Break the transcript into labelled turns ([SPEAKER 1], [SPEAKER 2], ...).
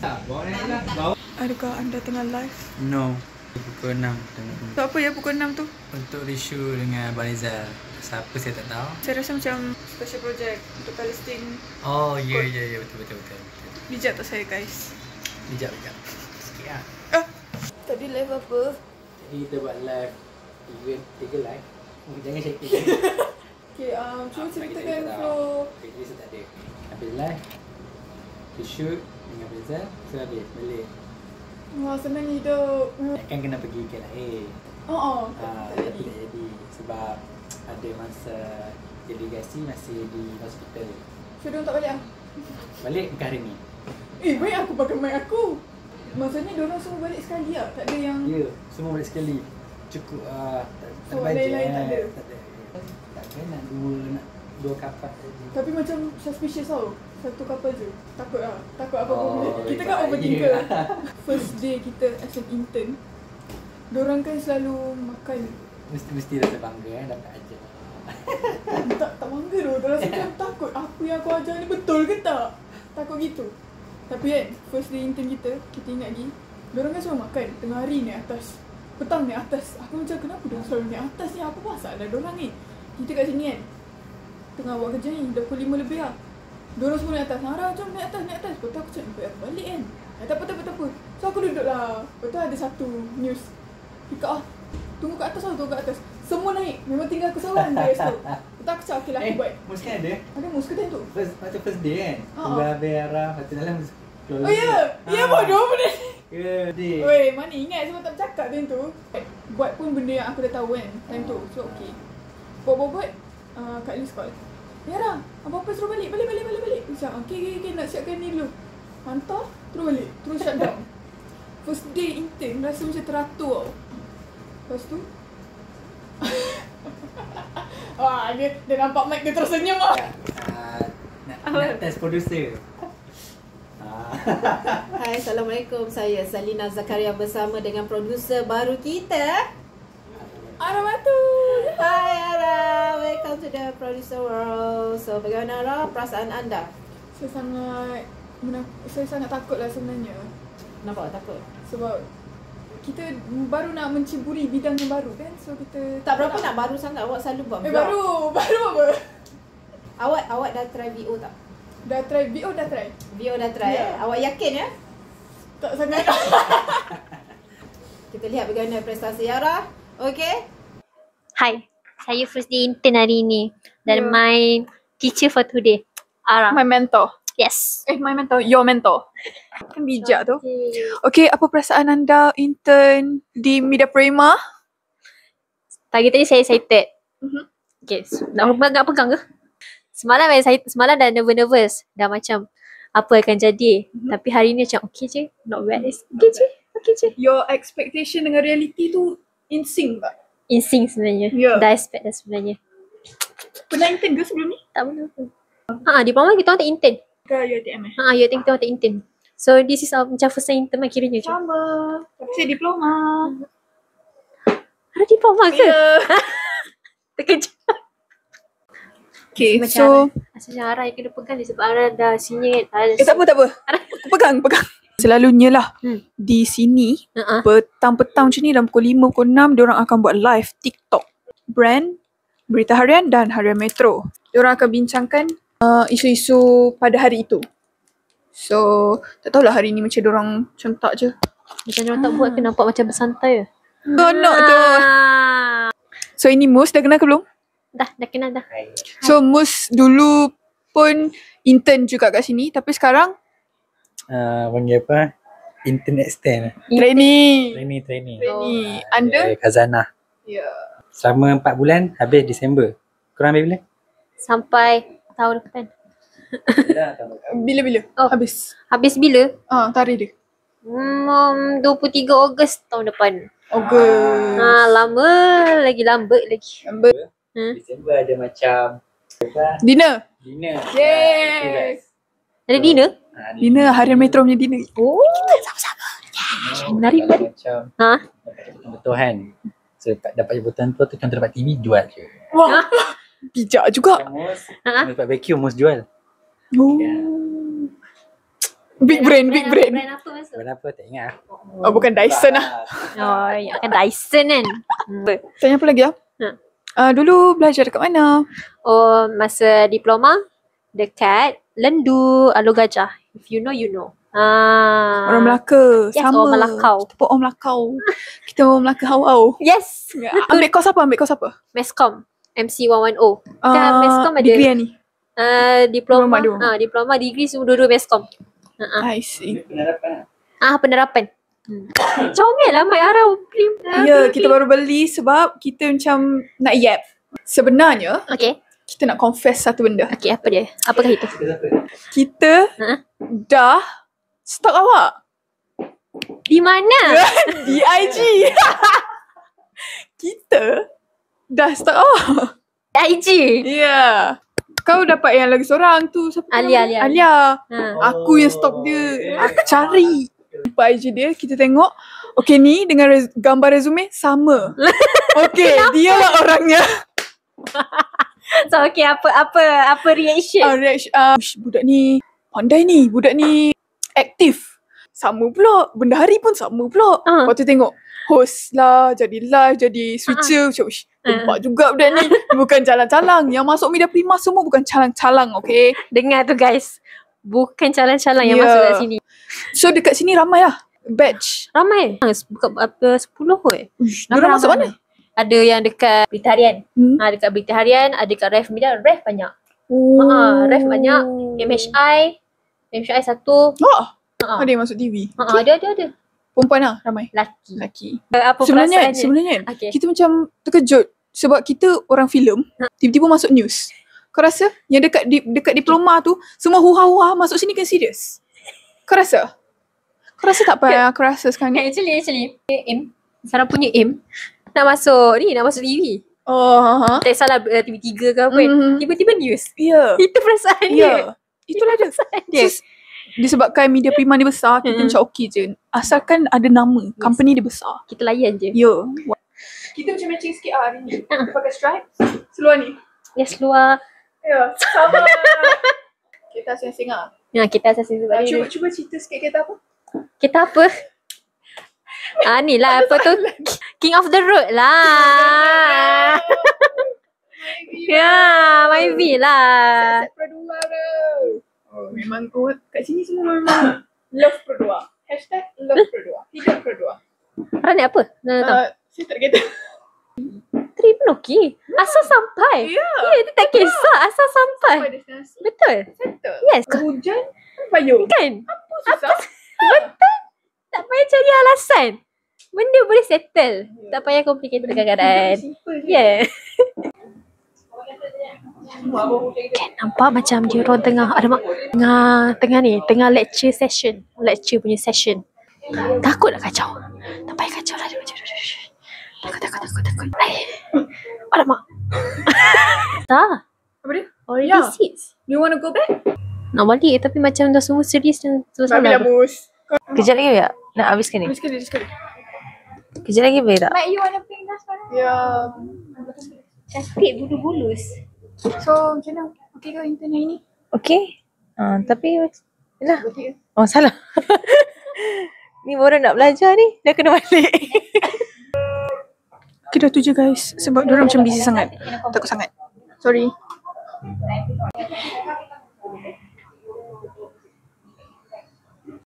[SPEAKER 1] Adakah anda tengah live?
[SPEAKER 2] No. Pukul 6 tengah.
[SPEAKER 1] Untuk apa ya pukul 6 tu?
[SPEAKER 2] Untuk reissue dengan Barizal. Siapa saya tak tahu.
[SPEAKER 1] Saya rasa macam special project untuk Palestine.
[SPEAKER 2] Oh, ya betul.
[SPEAKER 1] Bijak tak saya guys?
[SPEAKER 2] Bijak. Sikit lah.
[SPEAKER 1] Tadi live apa?
[SPEAKER 2] Jadi kita buat live 3 live. Jangan shaking.
[SPEAKER 1] Okay, cuba ceritakan flow.
[SPEAKER 2] Jadi saya tak ada. Habis live, reshoot dengan Barizal, so habis balik.
[SPEAKER 1] Wah, senang hidup.
[SPEAKER 2] Takkan kena pergi ke LA.
[SPEAKER 1] Tak
[SPEAKER 2] Tapi
[SPEAKER 1] jadi.
[SPEAKER 2] tak jadi sebab ada masa delegasi masih di hospital.
[SPEAKER 1] So, diorang tak balik lah?
[SPEAKER 2] Balik bukan hari ni.
[SPEAKER 1] Baik aku pakai mic aku. Maksudnya diorang semua balik sekali lah? Tak ada yang...
[SPEAKER 2] Ya, semua balik sekali. Cukup tak
[SPEAKER 1] So,
[SPEAKER 2] bajet.
[SPEAKER 1] lain-lain tak ada?
[SPEAKER 2] Takkan nak dua kapal tadi.
[SPEAKER 1] Tapi macam suspicious tau. Satu kapal je. Takut lah. Takut apa-apa. Kita kan
[SPEAKER 2] baik.
[SPEAKER 1] overthinker. First day kita as an intern, diorang kan selalu makan.
[SPEAKER 2] Mesti rasa bangga dapat ajar.
[SPEAKER 1] Tak bangga tu. Dia rasa macam takut. Apa yang aku ajar ni betul ke tak? Takut gitu. Tapi kan, first day intern kita ingat lagi, diorang kan semua makan. Tengah hari naik atas. Petang naik atas. Aku macam kenapa diorang selalu naik atas ni? Apa pasal lah diorang ni? Kita kat sini kan, tengah buat kerja ni, dah pukul 5 lebih lah. Diorang semua naik atas. Nara, jom naik atas. Lepas tu aku cakap, nampak aku balik kan? Tak apa. So aku duduk lah. Lepas tu ada satu news. Pick up lah. Tunggu kat atas. Semua naik. Memang tinggal aku seorang guys tu. Lepas tu aku cakap, okay lah aku buat.
[SPEAKER 2] Mus kan ada?
[SPEAKER 1] Ada mus ke time tu?
[SPEAKER 2] Macam first day kan? Tunggu habis arah, lepas tu dalam
[SPEAKER 1] Oh ya? Ya bodoh benda ni.
[SPEAKER 2] Ya, day.
[SPEAKER 1] Weh, mana ingat sebab tak bercakap time tu. Buat pun benda yang aku dah tahu kan time tu. So okay. Buat. Kak Liz call. Yara, apa-apa suruh balik. Macam, okay, nak siapkan ni dulu. Hantar, terus balik. Terus shutdown. First day intern, rasa macam teratur tau. Lepas tu wah, dia nampak mic dia terus senyum lah.
[SPEAKER 3] Nak test producer. Hai, Assalamualaikum. Saya Salina Zakaria bersama dengan producer baru kita,
[SPEAKER 1] Ara Batu.
[SPEAKER 3] Hai Ara, welcome to the producer world. So bagaimana Ara, perasaan anda?
[SPEAKER 1] Saya sangat takut lah sebenarnya.
[SPEAKER 3] Kenapa takut?
[SPEAKER 1] Sebab kita baru nak menceburi bidang yang baru kan. So kita
[SPEAKER 3] Tak berapa nak baru sangat, awak selalu buat vlog.
[SPEAKER 1] Baru apa?
[SPEAKER 3] Awak dah try VO tak?
[SPEAKER 1] Dah try VO dah try.
[SPEAKER 3] VO dah try Awak yakin ya?
[SPEAKER 1] Tak sangat.
[SPEAKER 3] Kita lihat bagaimana prestasi Ara. Okay.
[SPEAKER 4] Hi, saya first day intern hari ni dan my teacher for today, Ara.
[SPEAKER 1] My mentor.
[SPEAKER 4] Yes.
[SPEAKER 1] My mentor, your mentor. Kan bijak tu. Okay, apa perasaan anda intern di Media Prima?
[SPEAKER 4] Pagi tadi saya excited. Okay, nak pegang ke? Semalam dah nervous. Dah macam apa akan jadi. Tapi hari ni macam okay je. Not bad. Okay je.
[SPEAKER 1] Your expectation dengan reality tu in sync tak?
[SPEAKER 4] In sync sebenarnya. Dah expect dah sebenarnya.
[SPEAKER 1] Pernah intern ke sebelum ni?
[SPEAKER 4] Tak pernah pun. Di bawah kita orang tak intern.
[SPEAKER 1] Ke UiTM eh?
[SPEAKER 4] UiTM kita orang tak intern. So this is macam first time intern lah kiranya.
[SPEAKER 1] Sama. Tapi saya diploma.
[SPEAKER 4] Ada diploma ke? Terkejut.
[SPEAKER 1] Okay,
[SPEAKER 4] macam asalnya Ara yang kena pegang dia sebab Ara dah senior kan.
[SPEAKER 1] Tak apa. Aku pegang. Selalunya lah di sini petang-petang macam ni dalam pukul 5, pukul 6 diorang akan buat live TikTok. Brand, Berita Harian dan Harian Metro. Diorang akan bincangkan isu-isu pada hari itu. So, tak tahulah hari ni macam diorang macam tak je.
[SPEAKER 4] Macam diorang tak buat ke nampak macam bersantai je.
[SPEAKER 1] Gonok tu. So, ini Mus dah kenal ke belum?
[SPEAKER 4] Dah kenal dah.
[SPEAKER 1] So, Mus dulu pun intern juga kat sini tapi sekarang
[SPEAKER 2] Panggil apa? Internet stand.
[SPEAKER 1] trainee. Under?
[SPEAKER 2] Khazanah.
[SPEAKER 1] Ya.
[SPEAKER 2] Selama 4 bulan, habis Disember. Korang habis bila?
[SPEAKER 4] Sampai tahun depan.
[SPEAKER 1] Bila? Habis.
[SPEAKER 4] Habis bila?
[SPEAKER 1] Tarikh dia.
[SPEAKER 4] 23 Ogos tahun depan.
[SPEAKER 1] Ogos.
[SPEAKER 4] Lama lagi, lambat lagi.
[SPEAKER 2] Disember ada macam
[SPEAKER 1] Dinner.
[SPEAKER 2] Yes.
[SPEAKER 4] Ada dinner?
[SPEAKER 1] Dinner Harian Metro punya dinner.
[SPEAKER 4] Oh, kita sama-sama. Menarik.
[SPEAKER 2] Macam dapat jemputan. So dapat jemputan tu contoh dapat TV jual je.
[SPEAKER 1] Wah. Bijak juga.
[SPEAKER 2] Mus dapat vacuum, Mus jual.
[SPEAKER 1] Oh. Big brain, big brain.
[SPEAKER 4] Brand apa masuk?
[SPEAKER 2] Kenapa tak ingat?
[SPEAKER 1] Oh, bukan Dyson lah.
[SPEAKER 4] Oh, ya kan Dyson kan.
[SPEAKER 1] Tanya apa lagi dulu belajar dekat mana?
[SPEAKER 4] Oh, masa diploma dekat Lendu Alor Gajah. If you know, you know.
[SPEAKER 1] Orang Melaka.
[SPEAKER 4] Yes,
[SPEAKER 1] Sama.
[SPEAKER 4] orang Melakau.
[SPEAKER 1] Kita pun orang Melakau. Kita orang Melaka hawau.
[SPEAKER 4] Yes.
[SPEAKER 1] Ambil kos apa?
[SPEAKER 4] Meskom. MC 110. Kan Meskom ada.
[SPEAKER 1] Degree ni.
[SPEAKER 4] Diploma.
[SPEAKER 1] Diploma
[SPEAKER 4] Diploma, degree semua dua-dua Meskom.
[SPEAKER 1] I see.
[SPEAKER 4] Penerapan. Comel lah Mak Ara.
[SPEAKER 1] Ya, kita baru beli sebab kita macam nak yap. Sebenarnya,
[SPEAKER 4] Okay.
[SPEAKER 1] kita nak confess satu benda.
[SPEAKER 4] Okay, apa dia? Apakah itu?
[SPEAKER 1] Kita dah stok awak
[SPEAKER 4] Di mana?
[SPEAKER 1] di IG. Kita dah stok awak.
[SPEAKER 4] IG.
[SPEAKER 1] Ya. Kau dapat yang lagi seorang tu. Siapa
[SPEAKER 4] Alia.
[SPEAKER 1] Alia. Aku yang stok dia. Aku cari. Nampak IG dia, kita tengok. Okay, ni dengan gambar resume sama. Okay, dia lah orangnya.
[SPEAKER 4] So okay, apa reaction?
[SPEAKER 1] Reaction. Budak ni pandai ni. Budak ni aktif. Sama pula. Bendahari pun sama pula. Lepas tu tengok host lah, jadi live, jadi switcher. Macam, nampak juga budak ni. Bukan calang-calang. Yang masuk media prima semua bukan calang-calang, okay?
[SPEAKER 4] Dengar tu guys. Bukan calang-calang yang masuk kat sini.
[SPEAKER 1] So dekat sini ramai lah. Batch.
[SPEAKER 4] Ramai. Bukan apa 10 kot.
[SPEAKER 1] Diorang masuk mana?
[SPEAKER 4] Ada yang dekat Berita Harian. Dekat Berita Harian, ada dekat Ref Media. Ref banyak. Ref banyak. MHI satu.
[SPEAKER 1] Ada yang masuk TV.
[SPEAKER 4] Ada.
[SPEAKER 1] Perempuan lah ramai.
[SPEAKER 4] Laki.
[SPEAKER 1] Laki.
[SPEAKER 4] Apa
[SPEAKER 1] Sebenarnya
[SPEAKER 4] Okay.
[SPEAKER 1] kita macam terkejut sebab kita orang filem, tiba-tiba masuk news. Kau rasa yang dekat diploma tu semua huha-huha masuk sini kan serius? Kau rasa? Kau rasa tak apa yang aku rasa sekarang ni?
[SPEAKER 4] Actually aim. Sarah punya aim nak masuk TV. Tak salah TV3 ke apa kan. Tiba-tiba news.
[SPEAKER 1] Ya.
[SPEAKER 4] Itu perasaan dia.
[SPEAKER 1] Itulah dia.
[SPEAKER 4] Dia.
[SPEAKER 1] Disebabkan media prima dia besar, kita macam okey je. Asalkan ada nama, company dia besar.
[SPEAKER 4] Kita layan je.
[SPEAKER 1] Ya. Kita macam matching sikit hari ni. Kita pakai stripes. Seluar ni.
[SPEAKER 4] Yes, luar.
[SPEAKER 1] Ya, sama. Kita asing-asing lah.
[SPEAKER 4] Ya, kita asasi sebab ni.
[SPEAKER 1] Cuba cerita sikit kita apa?
[SPEAKER 4] Kita apa? Ni lah apa tu? King of the Road lah. Ya, Myvi lah.
[SPEAKER 1] Set Perdua tu. Memang kat sini semua memang love Perdua. #love Perdua. Hidup Perdua.
[SPEAKER 4] Orang ni apa? Nak tahu.
[SPEAKER 1] Saya tak kata.
[SPEAKER 4] Trip pun okey. Asal sampai. Ya, dia tak kisah. Asal sampai.
[SPEAKER 1] Sampai destinasi.
[SPEAKER 4] Betul.
[SPEAKER 1] Settle.
[SPEAKER 4] Yes.
[SPEAKER 1] Hujan, payung.
[SPEAKER 4] Kan?
[SPEAKER 1] Apa susah?
[SPEAKER 4] Betul. Tak payah cari alasan. Benda boleh settle. Tak payah complicated kadang-kadang.
[SPEAKER 1] Simple je.
[SPEAKER 4] Yeah. Kan nampak macam dia orang tengah tengah lecture session. Lecture punya session. Takut nak kacau. Tak payah kacau lah. Takut. Alamak. Tak.
[SPEAKER 1] Apa dia?
[SPEAKER 4] Already
[SPEAKER 1] Yeah.
[SPEAKER 4] seats.
[SPEAKER 1] Do you want to go back?
[SPEAKER 4] Nak balik tapi macam dah semua serius dan
[SPEAKER 1] Babi lah
[SPEAKER 4] selesai.
[SPEAKER 1] bos.
[SPEAKER 3] Kejap lagi tak? Nak habiskan ni?
[SPEAKER 1] Sekali.
[SPEAKER 3] Kejap lagi boleh tak?
[SPEAKER 4] Mak, you wanna pink dah sekarang?
[SPEAKER 1] Ya.
[SPEAKER 4] Cantik bulu-bulus.
[SPEAKER 1] So macam mana? Okay ke intern hari ni?
[SPEAKER 3] Okay. Tapi yelah.
[SPEAKER 1] Betul ke?
[SPEAKER 3] Oh salah. Ni baru nak belajar ni. Dah kena balik.
[SPEAKER 1] Okay, dah tu je guys. Sebab diorang macam busy sangat. Takut sangat. Sorry.